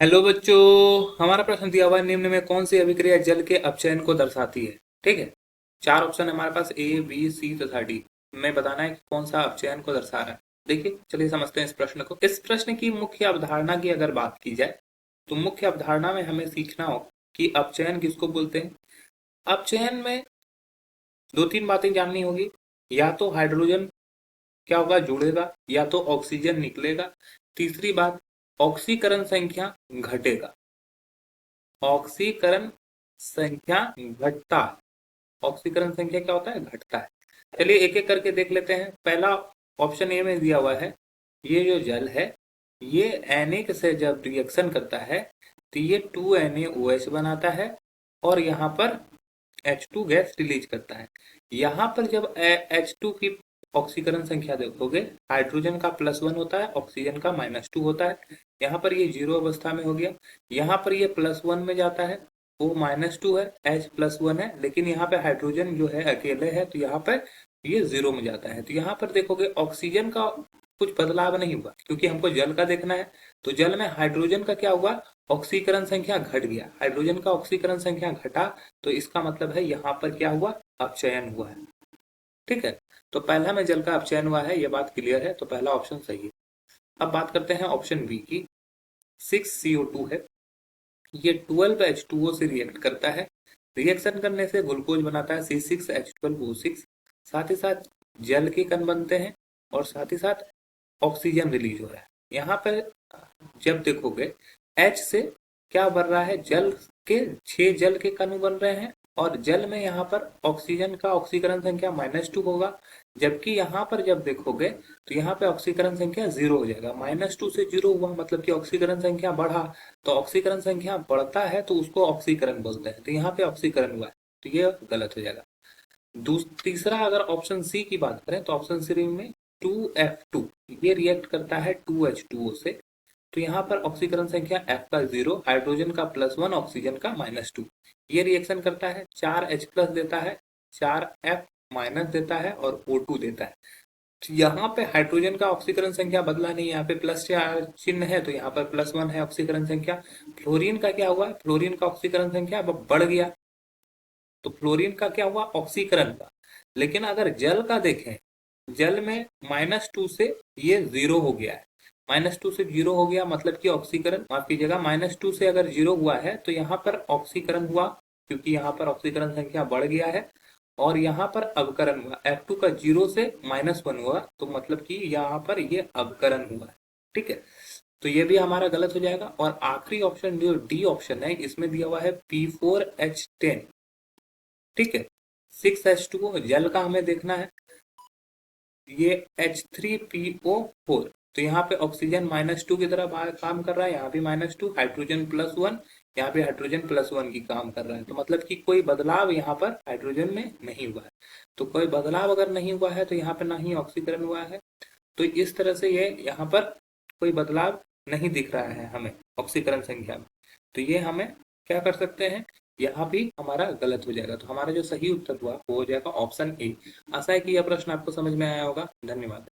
Hello बच्चों। हमारा प्रश्न दिया हुआ है, निम्न में कौन सी अभिक्रिया जल के अपचयन को दर्शाती है। ठीक है, चार ऑप्शन है हमारे पास, ए बी सी तथा डी। हमें बताना है कि कौन सा अपचयन को दर्शा रहा है। देखिए, चलिए समझते हैं इस प्रश्न को। इस प्रश्न की मुख्य अवधारणा की अगर बात की जाए तो मुख्य अवधारणा में हमें सीखना हो कि अपचयन किसको बोलते हैं। अपचयन में दो तीन बातें जाननी होगी। या तो हाइड्रोजन क्या होगा, जुड़ेगा, या तो ऑक्सीजन निकलेगा। तीसरी बात, ऑक्सीकरण संख्या घटेगा। ऑक्सीकरण संख्या घटता है। ऑक्सीकरण संख्या क्या होता है, घटता है। चलिए एक एक करके देख लेते हैं। पहला ऑप्शन ए में दिया हुआ है, ये जो जल है ये Na से जब रिएक्शन करता है तो ये 2NaOH बनाता है और यहाँ पर H2 गैस रिलीज करता है। यहाँ पर जब H2 की ऑक्सीकरण संख्या देखोगे, हाइड्रोजन का +1 होता है, ऑक्सीजन का -2 होता है। यहाँ पर ये जीरो अवस्था में हो गया। यहाँ पर ये +1 में जाता है, वो -2 है, H +1 है, लेकिन यहाँ पे हाइड्रोजन जो है अकेले है तो यहाँ पर ये जीरो में जाता है। तो यहाँ पर देखोगे ऑक्सीजन का कुछ बदलाव नहीं हुआ, क्योंकि हमको जल का देखना है। तो जल में हाइड्रोजन का क्या हुआ, ऑक्सीकरण संख्या घट गया। हाइड्रोजन का ऑक्सीकरण संख्या घटा तो इसका मतलब है यहाँ पर क्या हुआ, अपचयन हुआ है। ठीक है, तो पहला में जल का अपचयन हुआ है, ये बात क्लियर है, तो पहला ऑप्शन सही है। अब बात करते हैं ऑप्शन बी की। 6CO2 है, ये 12H2O से रिएक्ट करता है। रिएक्शन करने से ग्लूकोज बनाता है C6H12O6। साथ ही साथ जल के कण बनते हैं और साथ ही साथ ऑक्सीजन रिलीज हो रहा है। यहाँ पर जब देखोगे H से क्या बन रहा है, जल के 6 जल के कण बन रहे हैं और जल में यहाँ पर ऑक्सीजन का ऑक्सीकरण संख्या -2 होगा। जबकि यहाँ पर जब देखोगे तो यहाँ पे ऑक्सीकरण संख्या 0 हो जाएगा। -2 से 0 हुआ मतलब कि ऑक्सीकरण संख्या बढ़ा। तो ऑक्सीकरण संख्या बढ़ता है तो उसको ऑक्सीकरण बोलते हैं, तो यहाँ पे ऑक्सीकरण हुआ है, तो ये गलत हो जाएगा। तीसरा अगर ऑप्शन सी की बात करें तो ऑप्शन सी में 2F2 ये रिएक्ट करता है 2H2O से। तो यहाँ पर ऑक्सीकरण संख्या F का 0, हाइड्रोजन का +1, ऑक्सीजन का -2। ये रिएक्शन करता है 4H+ देता है, 4F- देता है और O2 देता है। तो यहाँ पे हाइड्रोजन का ऑक्सीकरण संख्या बदला नहीं, यहाँ पे प्लस चिन्ह है तो यहाँ पर +1 है ऑक्सीकरण संख्या। फ्लोरीन का क्या हुआ, फ्लोरीन का ऑक्सीकरण संख्या अब बढ़ गया। तो फ्लोरीन का क्या हुआ, ऑक्सीकरण का। लेकिन अगर जल का देखें, जल में -2 से ये 0 हो गया है। -2 से 0 हो गया मतलब कि ऑक्सीकरण, माफ कीजिएगा, -2 से अगर 0 हुआ है तो यहाँ पर ऑक्सीकरण हुआ, क्योंकि यहाँ पर ऑक्सीकरण संख्या बढ़ गया है। और यहाँ पर अवकरण हुआ, F2 का 0 से -1 हुआ, तो मतलब कि यहाँ पर ये अवकरण हुआ है। ठीक है, तो ये भी हमारा गलत हो जाएगा। और आखिरी ऑप्शन जो डी ऑप्शन है, इसमें दिया हुआ है P4H10। ठीक है, 6H2O जल का हमें देखना है, ये H3PO4। तो यहाँ पे ऑक्सीजन -2 की तरह काम कर रहा है, यहाँ भी -2, हाइड्रोजन +1, यहाँ पे हाइड्रोजन +1 की काम कर रहा है। तो मतलब कि कोई बदलाव यहाँ पर हाइड्रोजन में नहीं हुआ है। तो कोई बदलाव अगर नहीं हुआ है तो यहाँ पे ना ही ऑक्सीकरण हुआ है। तो इस तरह से ये यहाँ पर कोई बदलाव नहीं दिख रहा है हमें ऑक्सीकरण संख्या में। तो ये हमें क्या कर सकते हैं, यहाँ भी हमारा गलत हो जाएगा। तो हमारा जो सही उत्तर हुआ वो हो जाएगा ऑप्शन ए। आशा है कि यह प्रश्न आपको समझ में आया होगा। धन्यवाद।